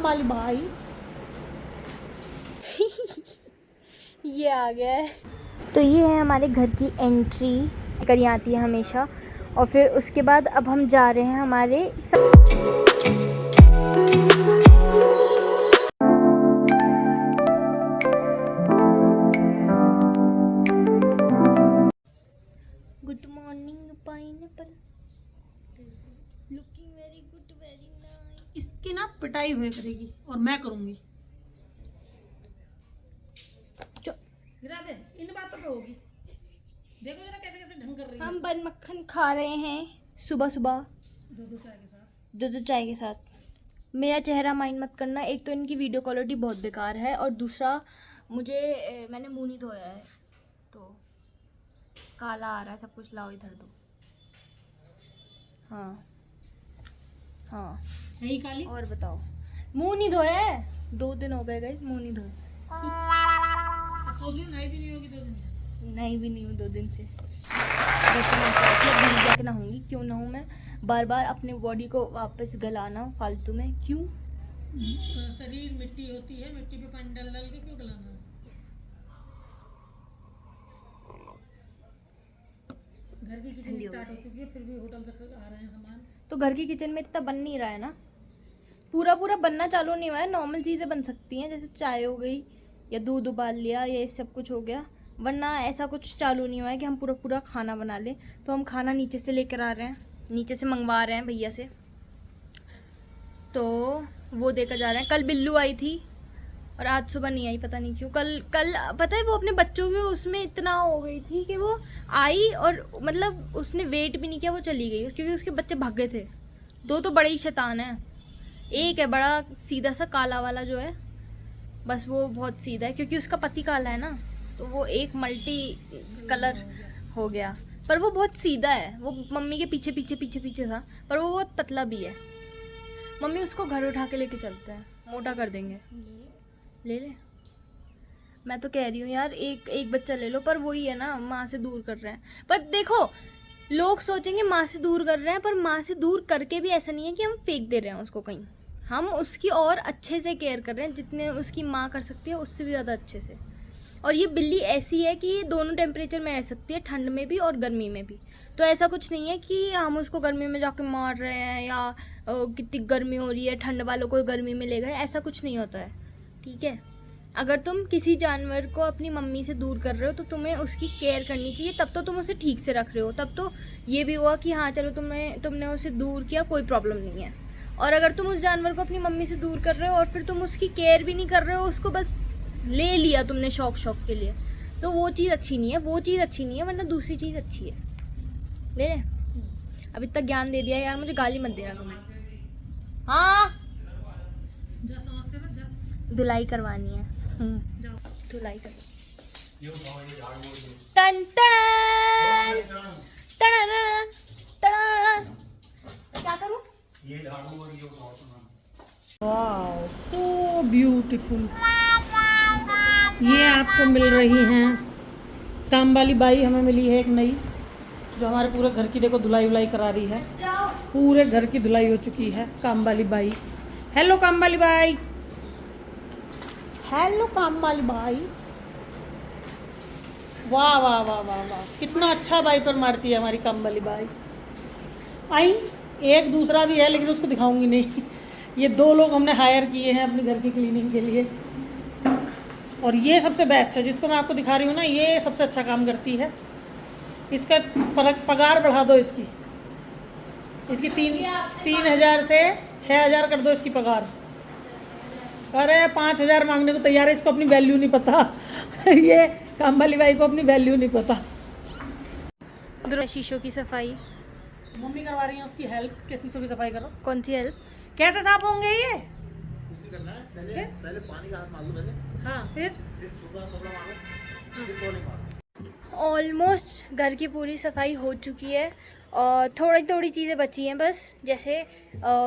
वाली भाई। ये आ गया है। तो ये है हमारे घर की एंट्री, कर यहाँ आती है हमेशा। और फिर उसके बाद अब हम जा रहे हैं हमारे good morning pineapple, looking very good, very nice. इसकी ना पिटाई हुई करेगी और मैं करूंगी। गिरा दे, इन बातों पे होगी। देखो जरा कैसे कैसे ढंग कर रही है। हम बन मक्खन खा रहे हैं सुबह सुबह, दो चाय के साथ। दूध चाय के साथ। मेरा चेहरा माइंड मत करना, एक तो इनकी वीडियो क्वालिटी बहुत बेकार है और दूसरा मैंने मुंह नहीं धोया है तो काला आ रहा है सब कुछ। लाओ इधर दो। हाँ हाँ है ही काली। और बताओ, मुंह नहीं धोया है, 2 दिन हो गए गाइस मुंह नहीं धोया। सोच रही नहाई भी नहीं होगी 2 दिन से। नहीं भी नहीं हूँ 2 दिन से। वैसे मैं घर जाके नहाऊंगी, क्यों नहाऊँ मैं बार बार अपने बॉडी को वापस गलाना फालतू में, क्यों? शरीर मिट्टी होती है, मिट्टी पे पानी डाल डाल के क्यों गलाना है? घर की किचन स्टार्ट हो चुकी है, फिर भी होटल तक आ रहे हैं सामान। तो घर की किचन में इतना बन नहीं रहा है ना, पूरा पूरा बनना चालू नहीं हुआ है। नॉर्मल चीज़ें बन सकती हैं, जैसे चाय हो गई या दूध उबाल लिया, ये सब कुछ हो गया, वरना ऐसा कुछ चालू नहीं हुआ है कि हम पूरा पूरा खाना बना लें। तो हम खाना नीचे से लेकर आ रहे हैं, नीचे से मंगवा रहे हैं भैया से, तो वो देकर जा रहे हैं। कल बिल्लू आई थी और आज सुबह नहीं आई, पता नहीं क्यों। कल पता है वो अपने बच्चों के उसमें इतना हो गई थी कि वो आई और मतलब उसने वेट भी नहीं किया, वो चली गई, क्योंकि उसके बच्चे भागे थे। 2 तो बड़े ही शैतान हैं, एक है बड़ा सीधा सा काला वाला जो है, बस वो बहुत सीधा है क्योंकि उसका पति काला है ना, तो वो एक मल्टी कलर हो गया। पर वो बहुत सीधा है, वो मम्मी के पीछे पीछे पीछे पीछे था, पर वो बहुत पतला भी है। मम्मी उसको घर उठा के लेके चलते हैं, मोटा कर देंगे। ले ले, मैं तो कह रही हूँ यार एक बच्चा ले लो, पर वही है ना, माँ से दूर कर रहे हैं। पर देखो लोग सोचेंगे माँ से दूर कर रहे हैं, पर माँ से दूर करके भी ऐसा नहीं है कि हम फेंक दे रहे हैं उसको कहीं, हम उसकी और अच्छे से केयर कर रहे हैं, जितने उसकी माँ कर सकती है उससे भी ज़्यादा अच्छे से। और ये बिल्ली ऐसी है कि ये दोनों टेम्परेचर में रह सकती है, ठंड में भी और गर्मी में भी। तो ऐसा कुछ नहीं है कि हम उसको गर्मी में जाके मार रहे हैं या कितनी गर्मी हो रही है ठंड वालों को गर्मी में ले गए, ऐसा कुछ नहीं होता है, ठीक है। अगर तुम किसी जानवर को अपनी मम्मी से दूर कर रहे हो तो तुम्हें उसकी केयर करनी चाहिए, तब तो तुम उसे ठीक से रख रहे हो, तब तो ये भी हुआ कि हाँ चलो तुमने उसे दूर किया, कोई प्रॉब्लम नहीं है। और अगर तुम उस जानवर को अपनी मम्मी से दूर कर रहे हो और फिर तुम उसकी केयर भी नहीं कर रहे हो, उसको बस ले लिया तुमने शौक के लिए, तो वो चीज़ अच्छी नहीं है, वो चीज़ अच्छी नहीं है, वरना दूसरी चीज़ अच्छी है। ले अब इतना ज्ञान दे दिया यार, मुझे गाली मत देना तुम्हें। हाँ जा समझ मत जा। धुलाई करवानी है, जाओ धुलाई कर। टन टन टन टन, क्या करूं? वाह सो ब्यूटीफुल। ये आपको मिल रही हैं काम वाली बाई, हमें मिली है एक नई, जो हमारे पूरे घर की देखो धुलाई वुलाई करा रही है। पूरे घर की धुलाई हो चुकी है, काम वाली बाई। हेलो काम वाली बाई, हेलो काम वाली बाई। वाह वाह वाह वाह वाह, कितना अच्छा बाई पर मारती है हमारी काम वाली बाई। आई एक दूसरा भी है लेकिन उसको दिखाऊंगी नहीं। ये 2 लोग हमने हायर किए हैं अपने घर की क्लीनिंग के लिए, और ये सबसे बेस्ट है, जिसको मैं आपको दिखा रही हूँ ना, ये सबसे अच्छा काम करती है। इसका पगार बढ़ा दो, इसकी 3,000 से 6,000 कर दो इसकी पगार। अरे 5,000 मांगने को तैयार है, इसको अपनी वैल्यू नहीं पता। ये काम वाली बाई को अपनी वैल्यू नहीं पता। शीशों की सफाई मम्मी करवा रही है उसकी हेल्प, के शीशों की सफाई करो। कौन सी हेल्प? कैसे साफ होंगे ये? करना है पहले पानी का हाथ मार लो पहले। हाँ फिर सूखा कपड़ा मारो, फिर पानी मारो। ऑलमोस्ट घर की पूरी सफाई हो चुकी है और थोड़ी थोड़ी चीज़ें बची हैं बस, जैसे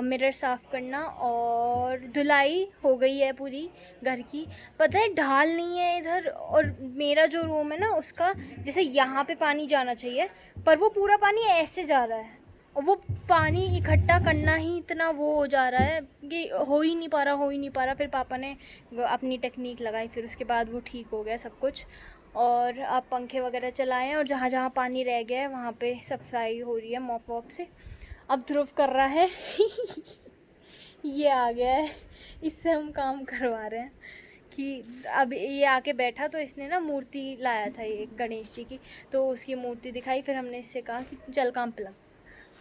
मिरर साफ़ करना और धुलाई हो गई है पूरी घर की। पता है ढाल नहीं है इधर, और मेरा जो रूम है ना उसका जैसे यहाँ पे पानी जाना चाहिए, पर वो पूरा पानी ऐसे जा रहा है, और वो पानी इकट्ठा करना ही इतना वो हो जा रहा है कि हो ही नहीं पा रहा। फिर पापा ने अपनी टेक्निक लगाई, फिर उसके बाद वो ठीक हो गया सब कुछ। और अब पंखे वगैरह चलाए हैं और जहाँ जहाँ पानी रह गया है वहाँ पे सफाई हो रही है मॉप वॉप से। अब ध्रुव कर रहा है ये आ गया है, इससे हम काम करवा रहे हैं कि अब ये आके बैठा तो इसने ना मूर्ति लाया था ये गणेश जी की, तो उसकी मूर्ति दिखाई। फिर हमने इससे कहा कि चल काम पे लग,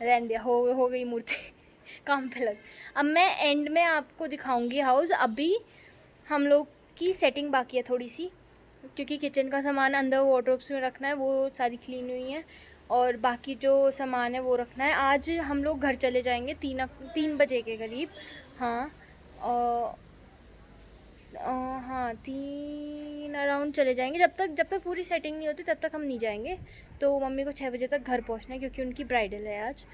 रहने दिया, हो गई मूर्ति काम पे लग। अब मैं एंड में आपको दिखाऊंगी हाउस। अभी हम लोग की सेटिंग बाकी है थोड़ी सी, क्योंकि किचन का सामान अंदर वार्डरोब्स में रखना है, वो सारी क्लीन हुई है। और बाकी जो सामान है वो रखना है। आज हम लोग घर चले जाएंगे 3 बजे के करीब। हाँ हाँ 3 अराउंड चले जाएंगे। जब तक पूरी सेटिंग नहीं होती तब तक हम नहीं जाएंगे। तो मम्मी को 6 बजे तक घर पहुंचना है क्योंकि उनकी ब्राइडल है आज,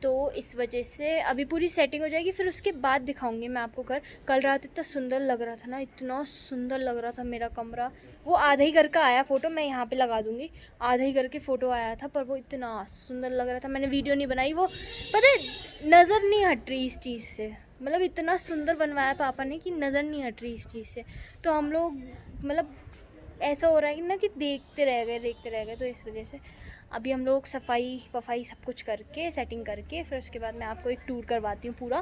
तो इस वजह से अभी पूरी सेटिंग हो जाएगी, फिर उसके बाद दिखाऊंगी मैं आपको घर। कल रात इतना सुंदर लग रहा था ना, इतना सुंदर लग रहा था मेरा कमरा। वो आधा ही घर का आया फ़ोटो, मैं यहाँ पे लगा दूँगी, आधा ही घर के फ़ोटो आया था, पर वो इतना सुंदर लग रहा था। मैंने वीडियो नहीं बनाई, वो पता है नज़र नहीं हट रही इस चीज़ से, मतलब इतना सुंदर बनवाया पापा ने कि नज़र नहीं हट रही इस चीज़ से। तो हम लोग मतलब ऐसा हो रहा है कि ना कि देखते रह गए, तो इस वजह से अभी हम लोग सफाई वफाई सब कुछ करके सेटिंग करके फिर उसके बाद मैं आपको एक टूर करवाती हूँ पूरा,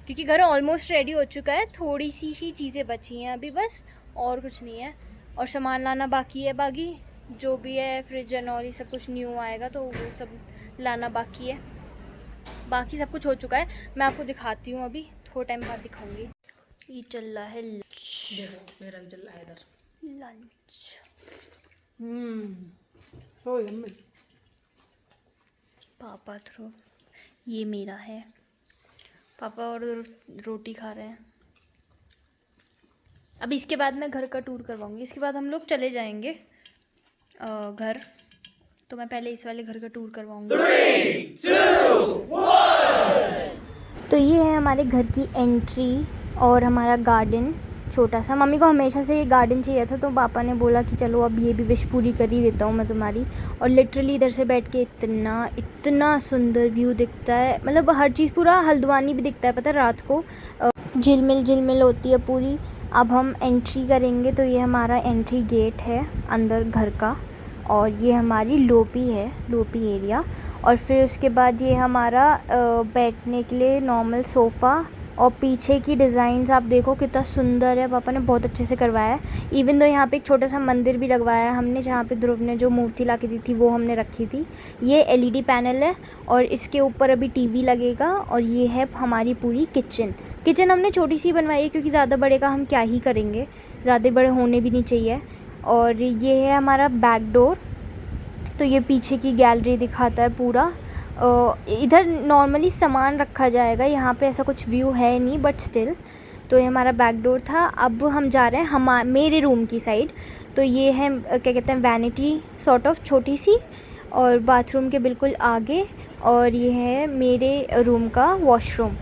क्योंकि घर ऑलमोस्ट रेडी हो चुका है। थोड़ी सी ही चीज़ें बची हैं अभी बस, और कुछ नहीं है। और सामान लाना बाकी है, बाकी जो भी है फ्रिज एंड ऑल ये सब कुछ न्यू आएगा तो वो सब लाना बाकी है। बाकी सब कुछ हो चुका है, मैं आपको दिखाती हूँ, अभी थोड़ा टाइम बाद दिखाऊँगी। ये चल रहा है देखो मेरा भी चल रहा है इधर लंच। हो यम्मी। पापा थ्रो ये मेरा है, पापा और रोटी खा रहे हैं। अब इसके बाद मैं घर का टूर करवाऊंगी, इसके बाद हम लोग चले जाएंगे घर, तो मैं पहले इस वाले घर का टूर करवाऊंगी। 3, 2, 1। तो ये है हमारे घर की एंट्री और हमारा गार्डन छोटा सा। मम्मी को हमेशा से ये गार्डन चाहिए था, तो पापा ने बोला कि चलो अब ये भी विश पूरी कर ही देता हूँ मैं तुम्हारी। और लिटरली इधर से बैठ के इतना सुंदर व्यू दिखता है, मतलब हर चीज़, पूरा हल्द्वानी भी दिखता है पता है रात को, झिलमिल होती है पूरी। अब हम एंट्री करेंगे, तो ये हमारा एंट्री गेट है अंदर घर का, और ये हमारी लोपी एरिया। और फिर उसके बाद ये हमारा बैठने के लिए नॉर्मल सोफ़ा, और पीछे की डिज़ाइंस आप देखो कितना सुंदर है, पापा ने बहुत अच्छे से करवाया है। इवन दो यहाँ पे एक छोटा सा मंदिर भी लगवाया है हमने, जहाँ पे ध्रुव ने जो मूर्ति ला के दी थी वो हमने रखी थी। ये LED पैनल है और इसके ऊपर अभी TV लगेगा। और ये है हमारी पूरी किचन हमने छोटी सी बनवाई है, क्योंकि ज़्यादा बड़े का हम क्या ही करेंगे, ज़्यादा बड़े होने भी नहीं चाहिए। और ये है हमारा बैक डोर, तो ये पीछे की गैलरी दिखाता है पूरा। इधर नॉर्मली सामान रखा जाएगा, यहाँ पे ऐसा कुछ व्यू है नहीं, बट स्टिल। तो ये हमारा बैक डोर था। अब हम जा रहे हैं मेरे रूम की साइड। तो ये है क्या कहते हैं, वैनिटी सॉर्ट ऑफ छोटी सी, और बाथरूम के बिल्कुल आगे। और ये है मेरे रूम का वॉशरूम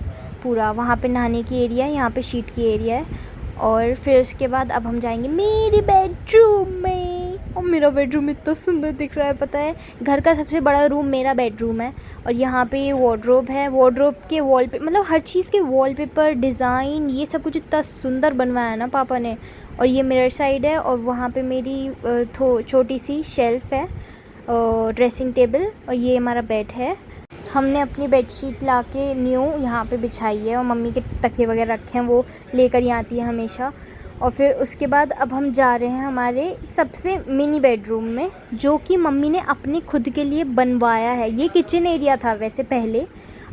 पूरा, वहाँ पे नहाने की एरिया है, यहाँ पे शीट की एरिया है। और फिर उसके बाद अब हम जाएंगे मेरे बेडरूम में। और मेरा बेडरूम इतना सुंदर दिख रहा है, पता है घर का सबसे बड़ा रूम मेरा बेडरूम है। और यहाँ पे ये वार्डरोब है, वार्डरोब के वॉल पे मतलब हर चीज़ के वॉलपेपर डिज़ाइन ये सब कुछ इतना सुंदर बनवाया ना पापा ने। और ये मिरर साइड है, और वहाँ पे मेरी छोटी सी शेल्फ़ है, ड्रेसिंग टेबल। और ये हमारा बेड है, हमने अपनी बेडशीट लाके न्यू यहाँ पे बिछाई है, और मम्मी के तकिए वगैरह रखे हैं वो लेकर ही आती है हमेशा। और फिर उसके बाद अब हम जा रहे हैं हमारे सबसे मिनी बेडरूम में, जो कि मम्मी ने अपने खुद के लिए बनवाया है। ये किचन एरिया था वैसे पहले,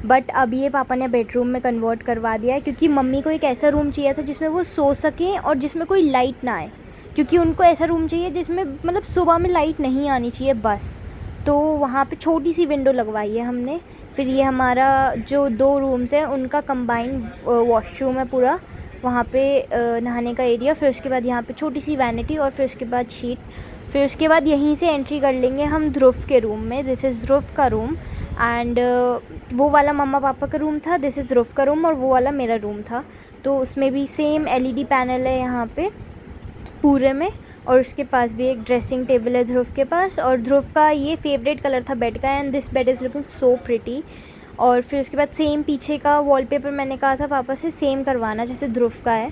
बट अब ये पापा ने बेडरूम में कन्वर्ट करवा दिया है, क्योंकि मम्मी को एक ऐसा रूम चाहिए था जिसमें वो सो सकें और जिसमें कोई लाइट ना आए, क्योंकि उनको ऐसा रूम चाहिए जिसमें मतलब सुबह में लाइट नहीं आनी चाहिए बस। तो वहाँ पे छोटी सी विंडो लगवाई है हमने। फिर ये हमारा जो 2 रूम्स हैं उनका कंबाइंड वॉशरूम है पूरा, वहाँ पे नहाने का एरिया। फिर उसके बाद यहाँ पे छोटी सी वैनिटी, और फिर उसके बाद शीट। फिर उसके बाद यहीं से एंट्री कर लेंगे हम ध्रुव के रूम में। दिस इज़ ध्रुव का रूम, एंड वो वाला मम्मा पापा का रूम था, दिस इज़ ध्रुव का रूम, और वो वाला मेरा रूम था। तो उसमें भी सेम LED पैनल है यहाँ पे पूरे में। और उसके पास भी एक ड्रेसिंग टेबल है ध्रुव के पास, और ध्रुव का ये फेवरेट कलर था बेड का, and this bed is looking so pretty. और फिर उसके बाद सेम पीछे का वॉलपेपर मैंने कहा था पापा से सेम करवाना जैसे ध्रुव का है।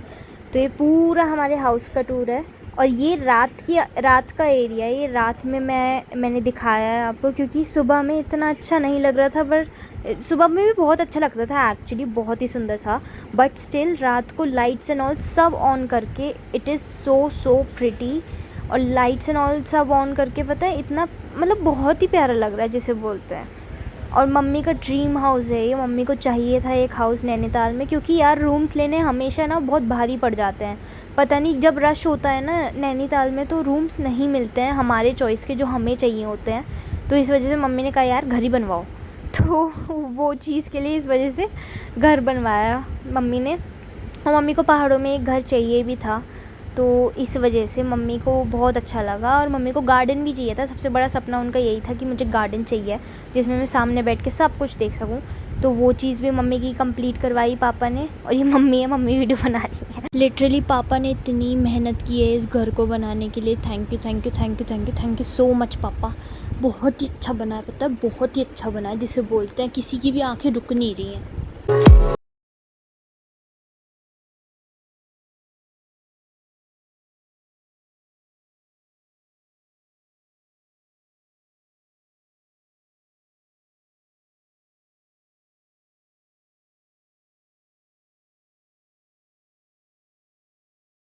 तो ये पूरा हमारे हाउस का टूर है। और ये रात का एरिया है। ये रात में मैंने दिखाया है आपको, क्योंकि सुबह में इतना अच्छा नहीं लग रहा था, पर सुबह में भी बहुत अच्छा लगता था एक्चुअली, बहुत ही सुंदर था। बट स्टिल रात को लाइट्स एंड ऑल सब ऑन करके इट इज़ सो प्रिटी। और लाइट्स एंड ऑल सब ऑन करके पता है इतना मतलब बहुत ही प्यारा लग रहा है जिसे बोलते हैं। और मम्मी का ड्रीम हाउस है ये। मम्मी को चाहिए था एक हाउस नैनीताल में, क्योंकि यार रूम्स लेने हमेशा ना बहुत भारी पड़ जाते हैं। पता नहीं जब रश होता है ना नैनीताल में तो रूम्स नहीं मिलते हैं हमारे चॉइस के जो हमें चाहिए होते हैं। तो इस वजह से मम्मी ने कहा यार घर ही बनवाओ। तो वो चीज़ के लिए इस वजह से घर बनवाया मम्मी ने। और मम्मी को पहाड़ों में एक घर चाहिए भी था, तो इस वजह से मम्मी को बहुत अच्छा लगा। और मम्मी को गार्डन भी चाहिए था। सबसे बड़ा सपना उनका यही था कि मुझे गार्डन चाहिए जिसमें मैं सामने बैठ के सब कुछ देख सकूं। तो वो चीज़ भी मम्मी की कंप्लीट करवाई पापा ने। और ये मम्मी है, मम्मी वीडियो बना रही है। लिटरली पापा ने इतनी मेहनत की है इस घर को बनाने के लिए। थैंक यू सो मच पापा। बहुत ही अच्छा बना है, पता है बहुत ही अच्छा बना है जिसे बोलते हैं किसी की भी आंखें रुक नहीं रही हैं।